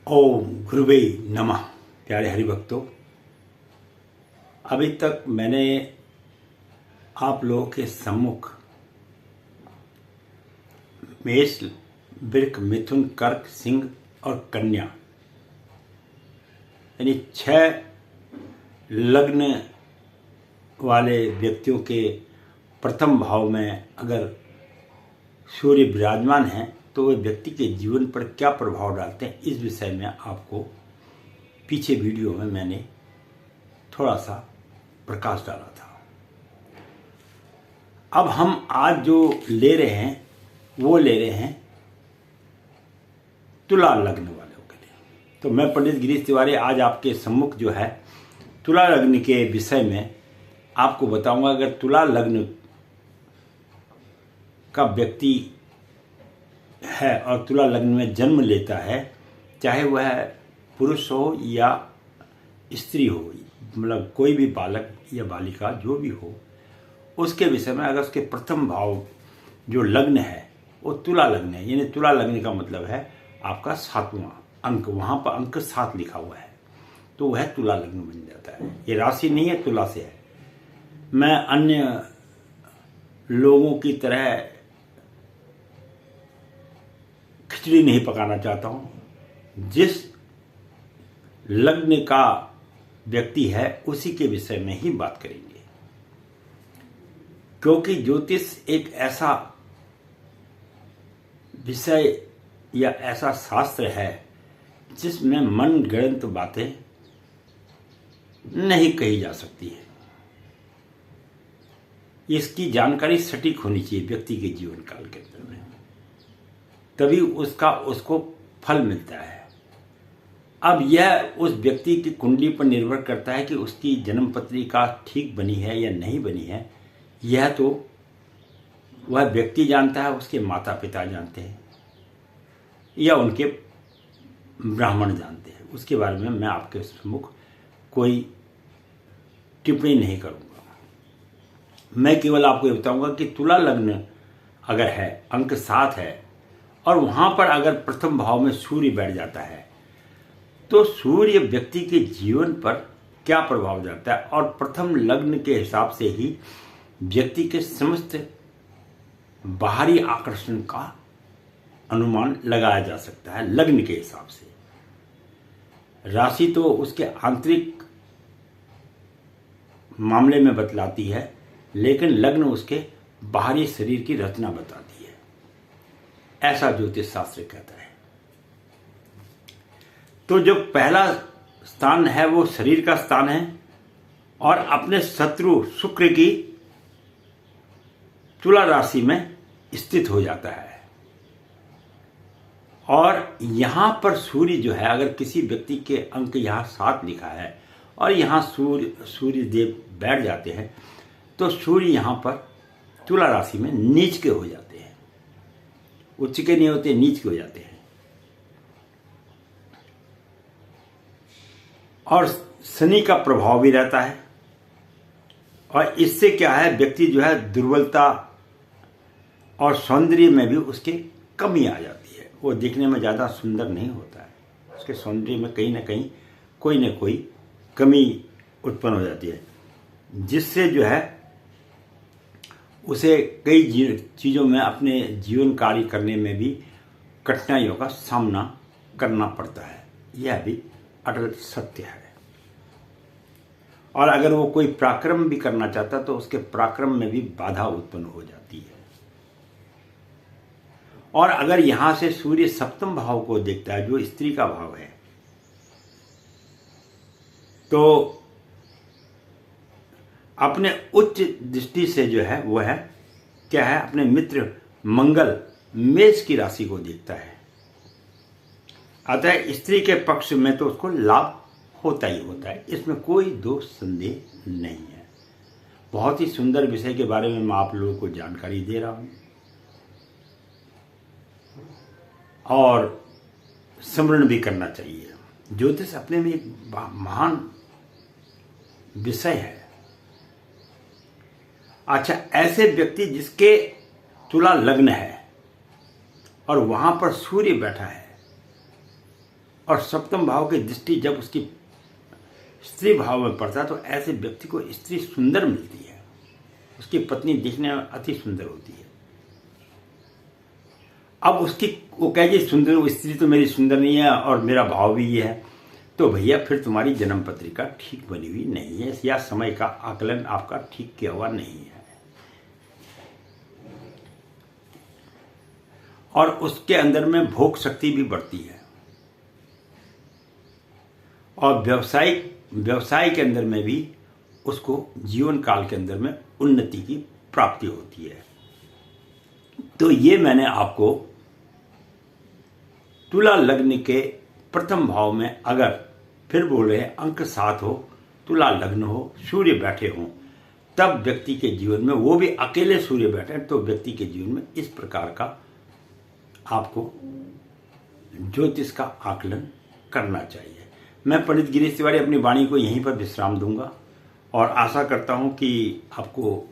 ओम गुरुवे नमः। प्यारे हरिभक्तों, अभी तक मैंने आप लोगों के सम्मुख मेष, वृक, मिथुन, कर्क, सिंह और कन्या यानी 6 लग्न वाले व्यक्तियों के प्रथम भाव में अगर सूर्य विराजमान है तो वे व्यक्ति के जीवन पर क्या प्रभाव डालते हैं, इस विषय में आपको पीछे वीडियो में मैंने थोड़ा सा प्रकाश डाला था। अब हम आज जो ले रहे हैं वो ले रहे हैं तुला लग्न वालों के लिए। तो मैं पंडित गिरीश तिवारी आज आपके सम्मुख जो है तुला लग्न के विषय में आपको बताऊंगा। अगर तुला लग्न का व्यक्ति है और तुला लग्न में जन्म लेता है, चाहे वह पुरुष हो या स्त्री हो, मतलब कोई भी बालक या बालिका जो भी हो, उसके विषय में अगर उसके प्रथम भाव जो लग्न है वो तुला लग्न है, यानी तुला लग्न का मतलब है आपका 7वां अंक, वहाँ पर अंक 7 लिखा हुआ है, तो वह तुला लग्न बन जाता है। ये राशि नहीं है, तुला से है। मैं अन्य लोगों की तरह खिचड़ी नहीं पकाना चाहता हूं। जिस लग्न का व्यक्ति है उसी के विषय में ही बात करेंगे, क्योंकि ज्योतिष एक ऐसा विषय या ऐसा शास्त्र है जिसमें मनगढ़ंत बातें नहीं कही जा सकती है। इसकी जानकारी सटीक होनी चाहिए व्यक्ति के जीवन काल के अंदर में, तभी उसको फल मिलता है। अब यह उस व्यक्ति की कुंडली पर निर्भर करता है कि उसकी जन्म पत्रिका ठीक बनी है या नहीं बनी है। यह तो वह व्यक्ति जानता है, उसके माता पिता जानते हैं या उनके ब्राह्मण जानते हैं। उसके बारे में मैं आपके सम्मुख कोई टिप्पणी नहीं करूंगा। मैं केवल आपको ये बताऊंगा कि तुला लग्न अगर है, अंक 7 है और वहां पर अगर प्रथम भाव में सूर्य बैठ जाता है तो सूर्य व्यक्ति के जीवन पर क्या प्रभाव डालता है, और प्रथम लग्न के हिसाब से ही व्यक्ति के समस्त बाहरी आकर्षण का अनुमान लगाया जा सकता है। लग्न के हिसाब से राशि तो उसके आंतरिक मामले में बतलाती है, लेकिन लग्न उसके बाहरी शरीर की रचना बताती है, ऐसा ज्योतिष शास्त्र कहता है। तो जो पहला स्थान है वो शरीर का स्थान है और अपने शत्रु शुक्र की तुला राशि में स्थित हो जाता है। और यहां पर सूर्य जो है, अगर किसी व्यक्ति के अंक यहां 7 लिखा है और यहां सूर्य देव बैठ जाते हैं तो सूर्य यहां पर तुला राशि में नीच के हो जाते हैं। उच्च के नहीं होते, नीच के हो जाते हैं। और शनि का प्रभाव भी रहता है और इससे क्या है, व्यक्ति जो है दुर्बलता और सौंदर्य में भी उसके कमी आ जाती है। वो दिखने में ज़्यादा सुंदर नहीं होता है, उसके सौंदर्य में कहीं ना कहीं कोई ना कोई कमी उत्पन्न हो जाती है, जिससे जो है उसे कई चीज़ों में अपने जीवन कार्य करने में भी कठिनाइयों का सामना करना पड़ता है। यह भी अटल सत्य है। और अगर वो कोई पराक्रम भी करना चाहता तो उसके पराक्रम में भी बाधा उत्पन्न हो जाती है। और अगर यहां से सूर्य सप्तम भाव को देखता है, जो स्त्री का भाव है, तो अपने उच्च दृष्टि से जो है वो है क्या है, अपने मित्र मंगल मेष की राशि को देखता है। अतः स्त्री के पक्ष में तो उसको लाभ होता ही होता है, इसमें कोई दो संदेह नहीं है। बहुत ही सुंदर विषय के बारे में मैं आप लोगों को जानकारी दे रहा हूं और स्मरण भी करना चाहिए। ज्योतिष अपने में एक महान विषय है। अच्छा, ऐसे व्यक्ति जिसके तुला लग्न है और वहां पर सूर्य बैठा है और सप्तम भाव की दृष्टि जब उसकी स्त्री भाव में पड़ता है तो ऐसे व्यक्ति को स्त्री सुंदर मिलती है, उसकी पत्नी दिखने में अति सुंदर होती है। अब उसकी वो कहेगी सुंदर स्त्री तो मेरी सुंदर नहीं है और मेरा भाव भी ये है, तो भैया फिर तुम्हारी जन्म पत्रिका ठीक बनी हुई नहीं है या समय का आकलन आपका ठीक किया हुआ नहीं है। और उसके अंदर में भोग शक्ति भी बढ़ती है और व्यवसाय के अंदर में भी उसको जीवन काल के अंदर में उन्नति की प्राप्ति होती है। तो ये मैंने आपको तुला लग्न के प्रथम भाव में, अगर फिर बोल रहे हैं अंक 7 हो, तुला लग्न हो, सूर्य बैठे हों, तब व्यक्ति के जीवन में, वो भी अकेले सूर्य बैठे, तो व्यक्ति के जीवन में इस प्रकार का आपको ज्योतिष का आकलन करना चाहिए। मैं पंडित गिरीश तिवारी अपनी वाणी को यहीं पर विश्राम दूंगा और आशा करता हूं कि आपको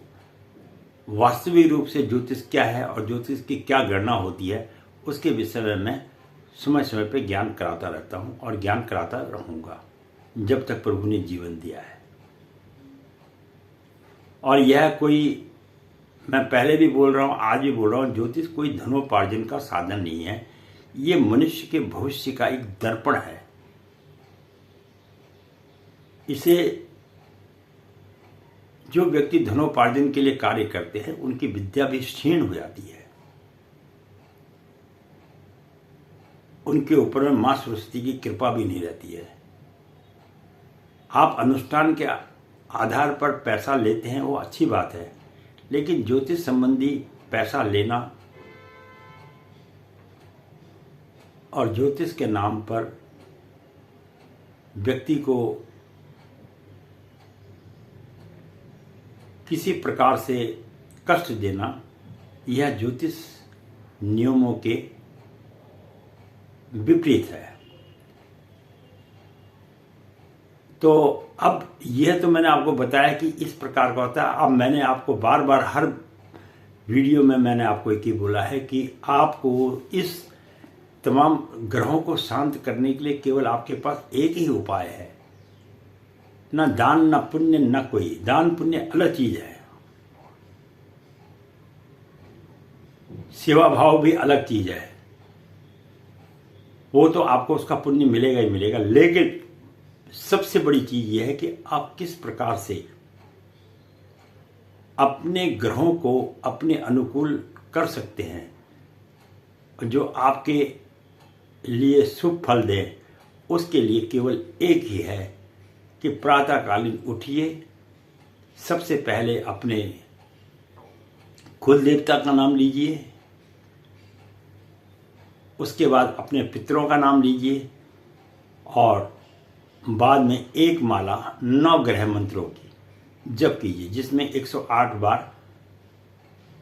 वास्तविक रूप से ज्योतिष क्या है और ज्योतिष की क्या गणना होती है उसके विषय में मैं समय समय पे ज्ञान कराता रहता हूं और ज्ञान कराता रहूंगा जब तक प्रभु ने जीवन दिया है। और यह कोई, मैं पहले भी बोल रहा हूं, आज भी बोल रहा हूं, ज्योतिष कोई धनोपार्जन का साधन नहीं है। ये मनुष्य के भविष्य का एक दर्पण है। इसे जो व्यक्ति धनोपार्जन के लिए कार्य करते हैं उनकी विद्या भी क्षीण हो जाती है, उनके ऊपर में मां सरस्वती की कृपा भी नहीं रहती है। आप अनुष्ठान के आधार पर पैसा लेते हैं वो अच्छी बात है, लेकिन ज्योतिष संबंधी पैसा लेना और ज्योतिष के नाम पर व्यक्ति को किसी प्रकार से कष्ट देना, यह ज्योतिष नियमों के विपरीत है। तो अब यह तो मैंने आपको बताया कि इस प्रकार का होता है। अब मैंने आपको बार बार हर वीडियो में मैंने आपको एक ही बोला है कि आपको इस तमाम ग्रहों को शांत करने के लिए केवल आपके पास एक ही उपाय है, ना दान ना पुण्य ना कोई। दान पुण्य अलग चीज है, सेवा भाव भी अलग चीज है, वो तो आपको उसका पुण्य मिलेगा ही मिलेगा। लेकिन सबसे बड़ी चीज यह है कि आप किस प्रकार से अपने ग्रहों को अपने अनुकूल कर सकते हैं, जो आपके लिए शुभ फल दे। उसके लिए केवल एक ही है कि प्रातःकालीन उठिए, सबसे पहले अपने कुल देवता का नाम लीजिए, उसके बाद अपने पितरों का नाम लीजिए और बाद में एक माला 9 ग्रह मंत्रों की जप कीजिए, जिसमें 108 बार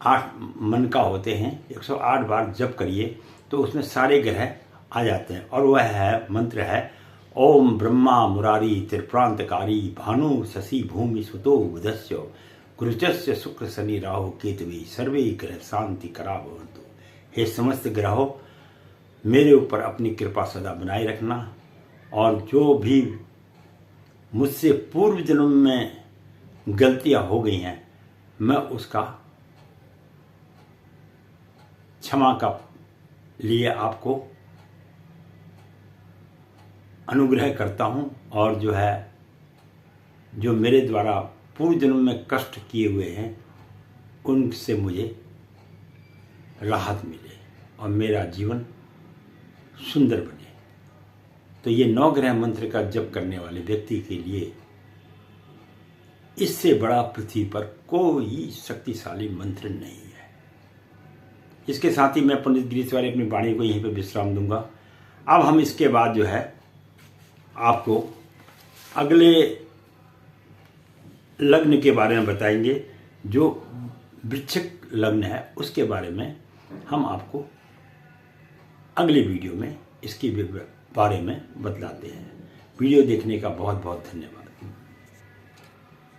8 मन का होते हैं। 108 बार जप करिए तो उसमें सारे ग्रह आ जाते हैं। और वह है मंत्र है ओम ब्रह्मा मुरारी त्रिप्रांतकारी भानु शशि भूमि सुतो बुधस्य गुरुचस्य शुक्र शनि राहु केतवी सर्वे ग्रह शांति करा भवन्तु। हे समस्त ग्रहों, मेरे ऊपर अपनी कृपा सदा बनाए रखना और जो भी मुझसे पूर्व जन्म में गलतियां हो गई हैं मैं उसका क्षमा का लिए आपको अनुग्रह करता हूं। और जो मेरे द्वारा पूर्व जन्म में कष्ट किए हुए हैं उनसे मुझे राहत मिले और मेरा जीवन सुंदर बने। तो ये 9 ग्रह मंत्र का जप करने वाले व्यक्ति के लिए इससे बड़ा पृथ्वी पर कोई शक्तिशाली मंत्र नहीं है। इसके साथ ही मैं पंडित गिरीश तिवारी अपनी वाणी को यहीं पर विश्राम दूंगा। अब हम इसके बाद आपको अगले लग्न के बारे में बताएंगे। जो वृश्चिक लग्न है उसके बारे में हम आपको अगले वीडियो में इसके बारे में बतलाते हैं। वीडियो देखने का बहुत बहुत धन्यवाद।